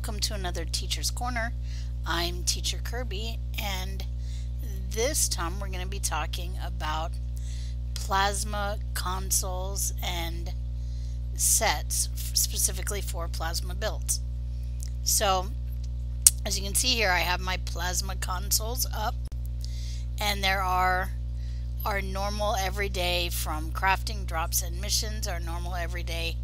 welcome to another Teacher's Corner. I'm Teacher Kirby, and this time we're going to be talking about plasma consoles and sets, specifically for plasma builds. So, as you can see here, I have my plasma consoles up, and there are our normal everyday from crafting drops and missions, our normal everyday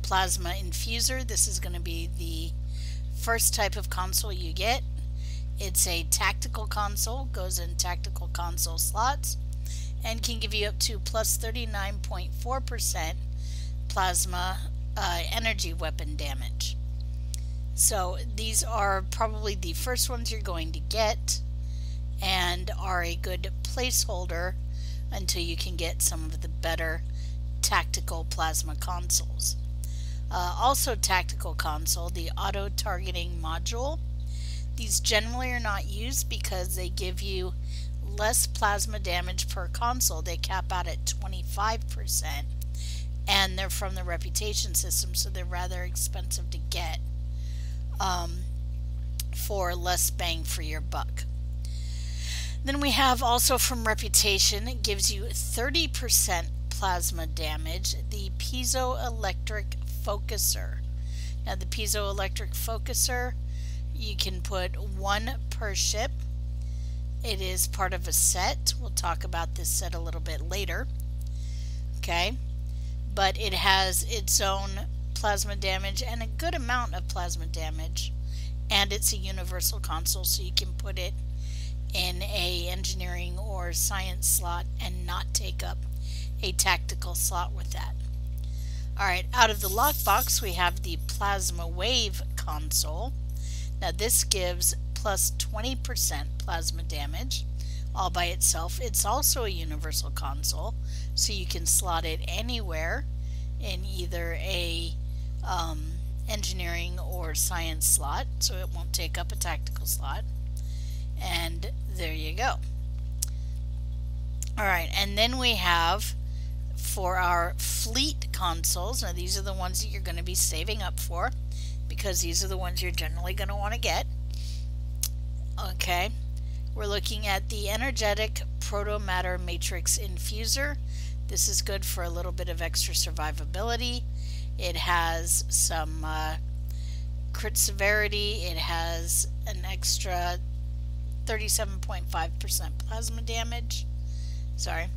plasma infuser. This is going to be the first type of console you get. It's a tactical console, goes in tactical console slots, and can give you up to plus 39.4% plasma energy weapon damage. So these are probably the first ones you're going to get and are a good placeholder until you can get some of the better tactical plasma consoles. Also tactical console, the auto targeting module. These generally are not used because they give you less plasma damage per console. They cap out at 25%, and they're from the Reputation system, so they're rather expensive to get for less bang for your buck. Then we have also from Reputation, it gives you 30% plasma damage, the piezoelectric focuser. Now the piezoelectric focuser, you can put one per ship. It is part of a set. We'll talk about this set a little bit later. Okay, but it has its own plasma damage and a good amount of plasma damage, and it's a universal console, so you can put it in a engineering or science slot and not take up a tactical slot with that. Alright, out of the lockbox we have the Plasma Wave console. Now this gives plus 20% plasma damage all by itself. It's also a universal console, so you can slot it anywhere in either a engineering or science slot, so it won't take up a tactical slot. And there you go. Alright, and then we have for our fleet consoles. Now these are the ones that you're going to be saving up for, because these are the ones you're generally going to want to get. Okay, we're looking at the Energetic Protomatter Matrix Infuser. This is good for a little bit of extra survivability. It has some crit severity. It has an extra 37.5% plasma damage. Sorry.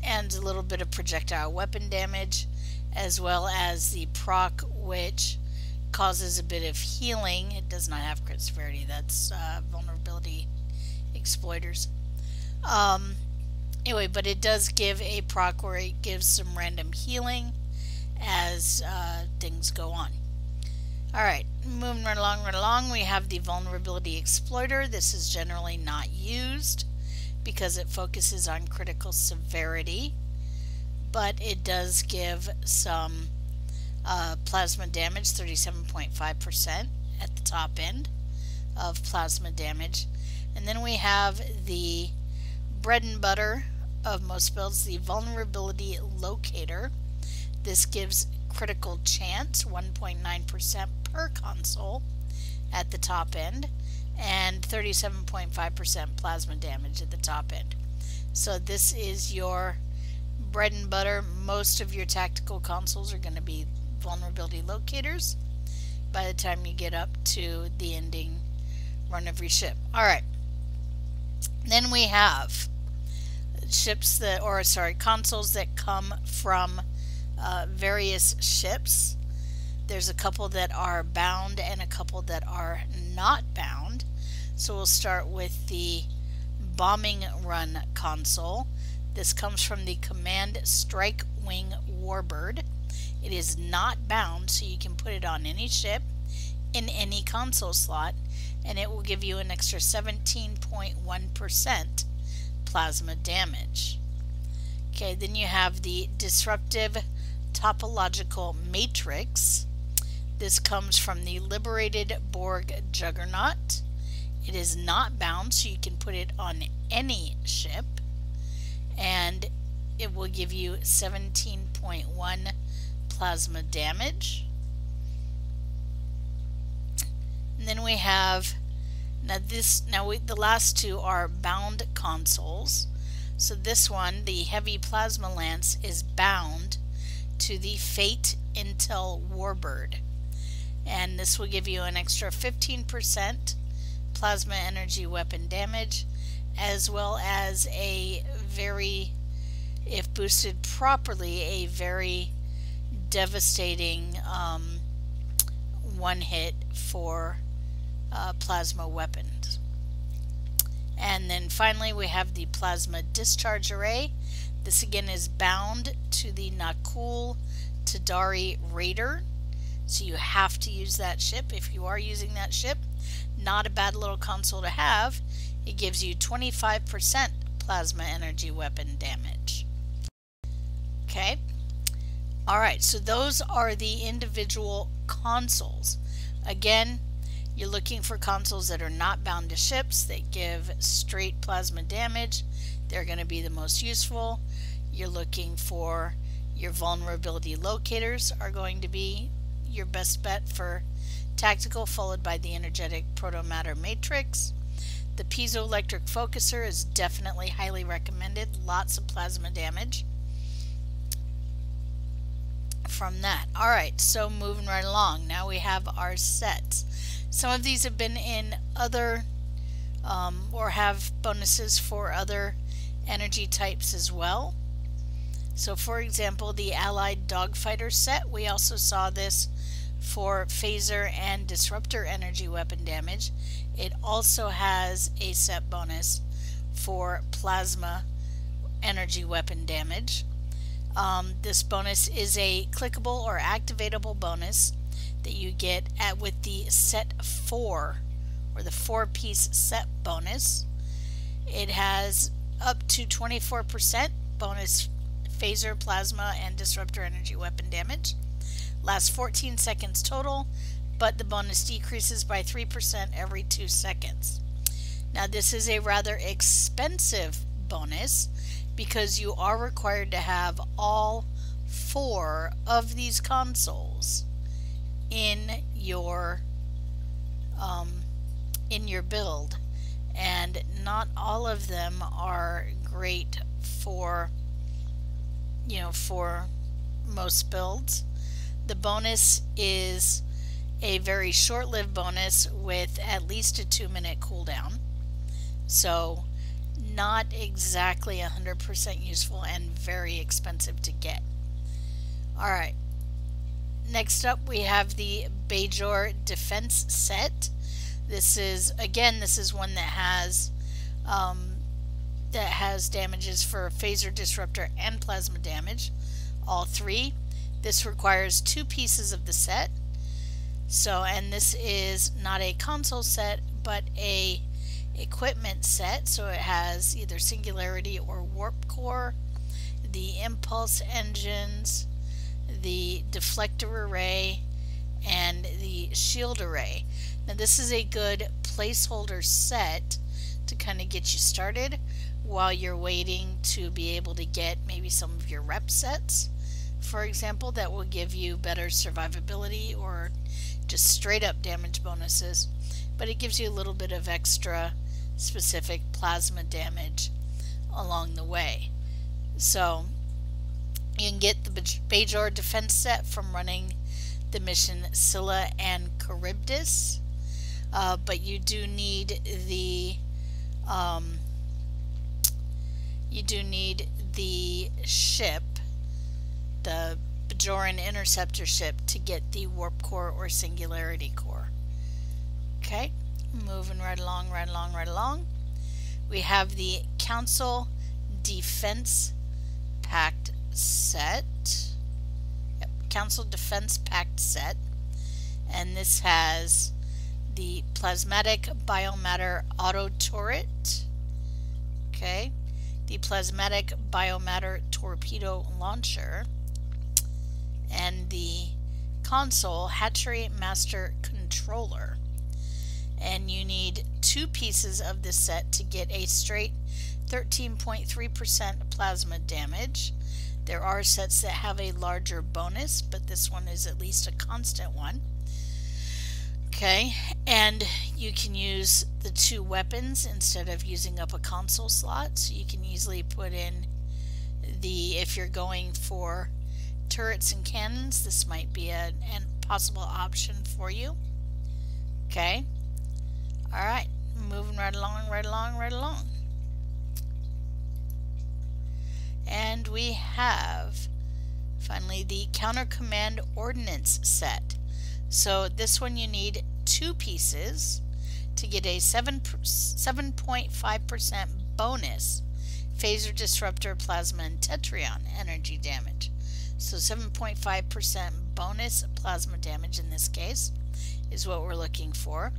And a little bit of projectile weapon damage, as well as the proc, which causes a bit of healing. It does not have crit severity. That's vulnerability exploiters. Anyway, but it does give a proc where it gives some random healing as things go on. Alright, moving right along, we have the vulnerability exploiter. This is generally not used because it focuses on critical severity, but it does give some plasma damage, 37.5% at the top end of plasma damage. And then we have the bread and butter of most builds, the vulnerability locator. This gives critical chance, 1.9% per console at the top end, and 37.5% plasma damage at the top end. So this is your bread and butter. Most of your tactical consoles are going to be vulnerability locators by the time you get up to the ending run of your ship. Alright, then we have ships that, or sorry, consoles that come from various ships. There's a couple that are bound and a couple that are not bound. So we'll start with the bombing run console. This comes from the Command Strike Wing Warbird. It is not bound, so you can put it on any ship in any console slot, and it will give you an extra 17.1% plasma damage. Okay, then you have the Disruptive Topological Matrix. This comes from the Liberated Borg Juggernaut. It is not bound, so you can put it on any ship, and it will give you 17.1 plasma damage. And then we have the last two are bound consoles. So this one, the Heavy Plasma Lance, is bound to the Fate Intel Warbird, and this will give you an extra 15% plasma energy weapon damage, as well as a very, if boosted properly, a very devastating one hit for plasma weapons. And then finally we have the Plasma Discharge Array. This again is bound to the Nakul Tadari Raider, so you have to use that ship. If you are using that ship, not a bad little console to have. It gives you 25% plasma energy weapon damage. Okay, alright, so those are the individual consoles. Again, you're looking for consoles that are not bound to ships, that give straight plasma damage. They're going to be the most useful. You're looking for your vulnerability locators are going to be your best bet for tactical, followed by the energetic protomatter matrix. The piezoelectric focuser is definitely highly recommended. Lots of plasma damage from that. Alright, so moving right along. Now we have our sets. Some of these have been in other or have bonuses for other energy types as well. So for example, the Allied Dogfighter set, we also saw this for phaser and disruptor energy weapon damage. It also has a set bonus for plasma energy weapon damage. This bonus is a clickable or activatable bonus that you get with the set 4 or the 4-piece set bonus. It has up to 24% bonus phaser, plasma, and disruptor energy weapon damage. Lasts 14 seconds total, but the bonus decreases by 3% every 2 seconds. Now this is a rather expensive bonus because you are required to have all 4 of these consoles in your build, and not all of them are great for for most builds. The bonus is a very short-lived bonus with at least a 2-minute cooldown, so not exactly 100% useful and very expensive to get. Alright, next up we have the Bajor Defense set. This is one that has damages for phaser, disruptor, and plasma damage, all 3. This requires 2 pieces of the set. So, and this is not a console set, but a equipment set. So it has either Singularity or Warp Core, the impulse engines, the deflector array, and the shield array. Now this is a good placeholder set to kind of get you started while you're waiting to be able to get maybe some of your rep sets, for example, that will give you better survivability or just straight up damage bonuses, but it gives you a little bit of extra specific plasma damage along the way. So you can get the Bajor Defense set from running the mission Scylla and Charybdis, but you do need the ship, the Bajoran Interceptor ship, to get the Warp Core or Singularity Core. Okay, moving right along. We have the Council Defense Pact set. Yep, Council Defense Pact set. And this has the Plasmatic Biomatter Auto Turret. Okay, the Plasmatic Biomatter Torpedo Launcher, and the Console Hatchery Master Controller. And you need 2 pieces of this set to get a straight 13.3% plasma damage. There are sets that have a larger bonus, but this one is at least a constant one. Okay, and you can use the 2 weapons instead of using up a console slot, so you can easily put in if you're going for turrets and cannons, this might be a possible option for you. Okay, alright, moving right along. And we have finally the Counter Command Ordnance set. So this one you need 2 pieces to get a 7.5% bonus Phaser Disruptor, Plasma, and Tetrion energy damage. So 7.5% bonus plasma damage in this case is what we're looking for.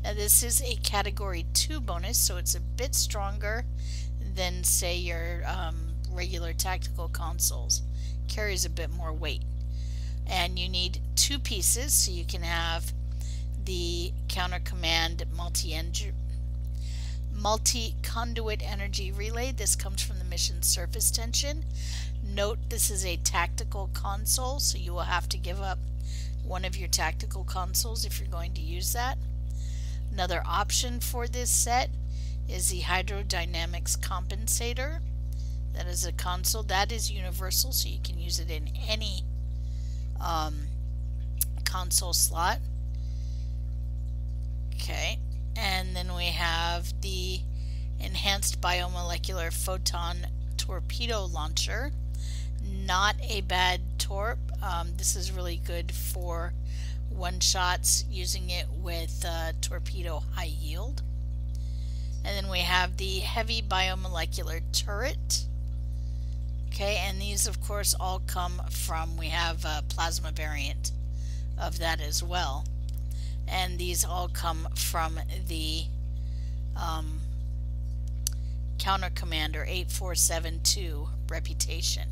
Now this is a category 2 bonus, so it's a bit stronger than say your regular tactical consoles. Carries a bit more weight. And you need 2 pieces, so you can have the Counter Command multi-conduit energy relay. This comes from the mission Surface Tension. Note this is a tactical console, so you will have to give up one of your tactical consoles if you're going to use that. Another option for this set is the Hydrodynamics Compensator. That is a console that is universal, so you can use it in any console slot. Okay, and then we have the Enhanced Biomolecular Photon Torpedo Launcher. Not a bad torp. This is really good for one-shots using it with torpedo high yield. And then we have the Heavy Biomolecular Turret. Okay, and these of course all come from, we have a plasma variant of that as well. And these all come from the Counter Commander 8472 reputation.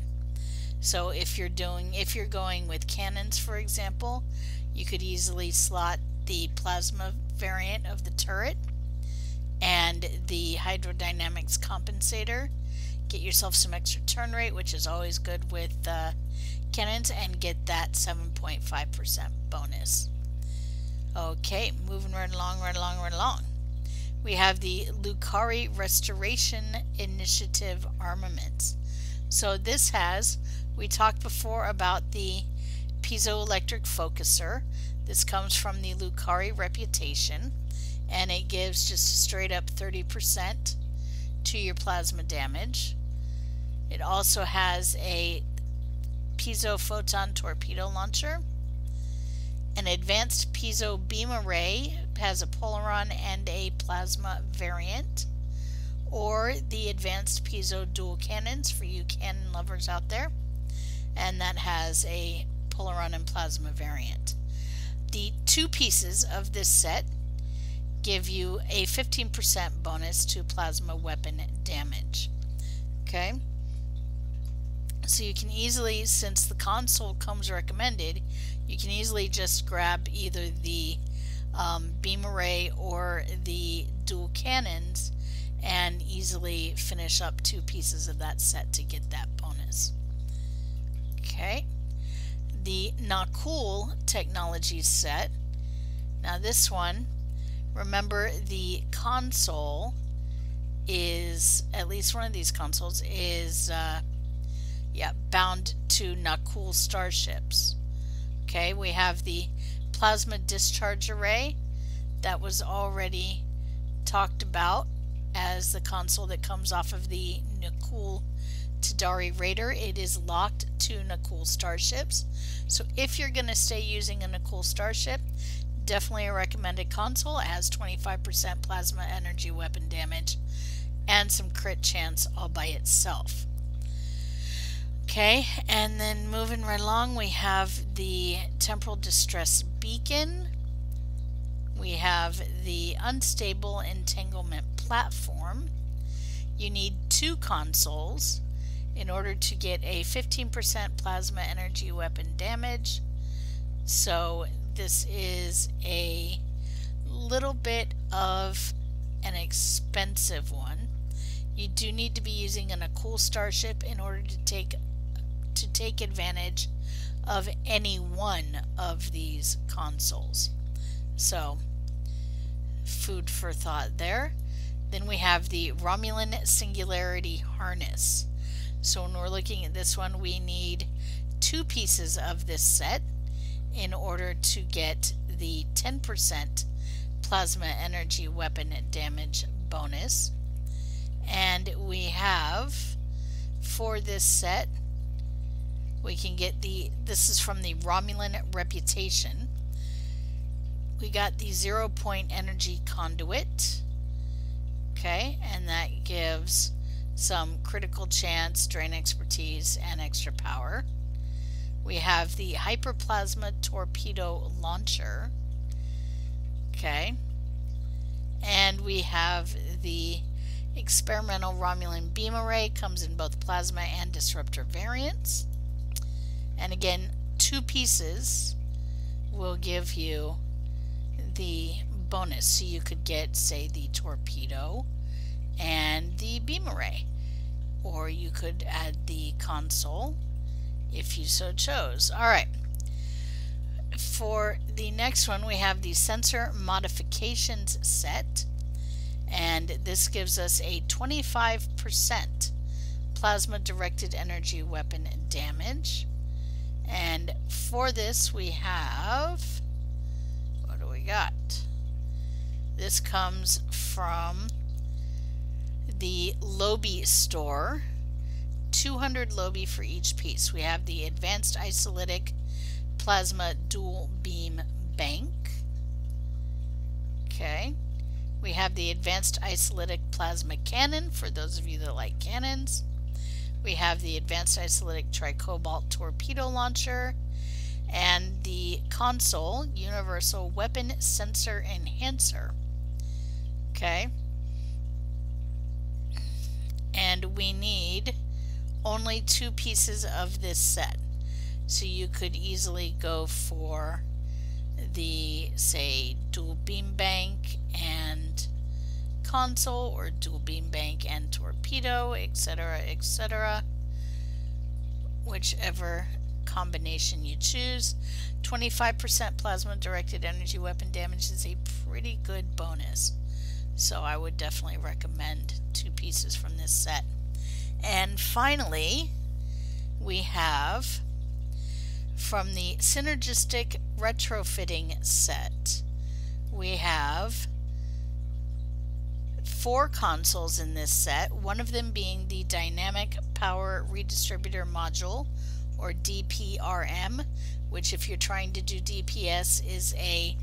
So if you're going with cannons, for example, you could easily slot the plasma variant of the turret and the Hydrodynamics Compensator. Get yourself some extra turn rate, which is always good with cannons, and get that 7.5% bonus. Okay, moving right along. We have the Lukari Restoration Initiative armaments. So this has, we talked before about the piezoelectric focuser. This comes from the Lukari reputation, and it gives just a straight up 30% to your plasma damage. It also has a piezo photon torpedo launcher. An advanced piezo beam array has a Polaron and a plasma variant. Or the advanced piezo dual cannons for you cannon lovers out there. And that has a Polaron and plasma variant. The 2 pieces of this set give you a 15% bonus to plasma weapon damage. Okay? So you can easily, since the console comes recommended, you can easily just grab either the beam array or the dual cannons and easily finish up 2 pieces of that set to get that bonus. Okay, the Nakul Technologies set. Now this one, remember the console is, at least one of these consoles is bound to Nakul starships. Okay, we have the plasma discharge array that was already talked about as the console that comes off of the Nakul Tidari Raider. It is locked to Nakul starships. So if you're going to stay using a Nakul starship, definitely a recommended console. It has 25% plasma energy weapon damage and some crit chance all by itself. Okay, and then moving right along, we have the Temporal Distress Beacon. We have the Unstable Entanglement Platform. You need 2 consoles in order to get a 15% plasma energy weapon damage. So this is a little bit of an expensive one. You do need to be using a Nakul starship in order to take advantage of any one of these consoles. So, food for thought there. Then we have the Romulan Singularity Harness. So when we're looking at this one, we need 2 pieces of this set in order to get the 10% plasma energy weapon damage bonus. And we have, for this set, we can get this is from the Romulan Reputation. We got the 0-point energy conduit. Okay, and that gives some critical chance, drain expertise, and extra power. We have the Hyperplasma Torpedo Launcher. Okay, and we have the Experimental Romulan Beam Array, comes in both plasma and disruptor variants. And again, 2 pieces will give you the bonus. So you could get, say, the torpedo and the beam array, or you could add the console if you so chose. Alright, for the next one we have the Sensor Modifications set, and this gives us a 25% plasma directed energy weapon damage. And for this we have, what do we got? This comes from the Lobi store, 200 Lobi for each piece. We have the Advanced Isolytic Plasma Dual Beam Bank. Okay. We have the Advanced Isolytic Plasma Cannon for those of you that like cannons. We have the Advanced Isolytic Tricobalt Torpedo Launcher, and the console Universal Weapon Sensor Enhancer. Okay. And we need only 2 pieces of this set. So you could easily go for the, say, dual beam bank and console, or dual beam bank and torpedo, etc., etc. Whichever combination you choose. 25% plasma directed energy weapon damage is a pretty good bonus. So I would definitely recommend 2 pieces from this set. And finally, we have from the Synergistic Retrofitting set, we have 4 consoles in this set, one of them being the Dynamic Power Redistributor Module, or DPRM, which if you're trying to do DPS is a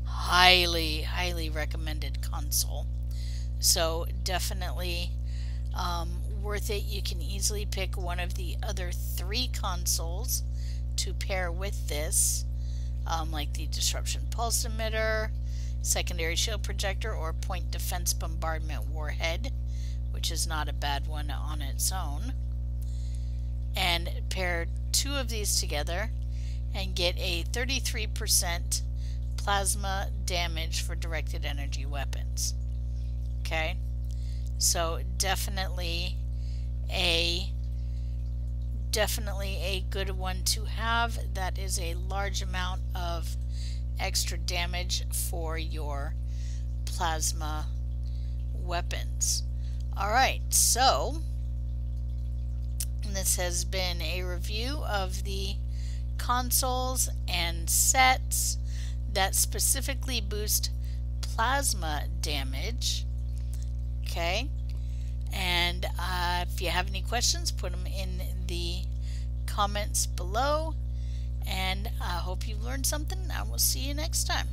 highly recommended console. So definitely worth it. You can easily pick one of the other 3 consoles to pair with this, like the Disruption Pulse Emitter, Secondary Shield Projector, or Point Defense Bombardment Warhead, which is not a bad one on its own. And pair 2 of these together and get a 33% plasma damage for directed energy weapons. Okay, so definitely a good one to have. That is a large amount of extra damage for your plasma weapons. Alright, so this has been a review of the consoles and sets that specifically boost plasma damage. Okay, and if you have any questions, put them in the comments below, and I hope you've learned something. I will see you next time.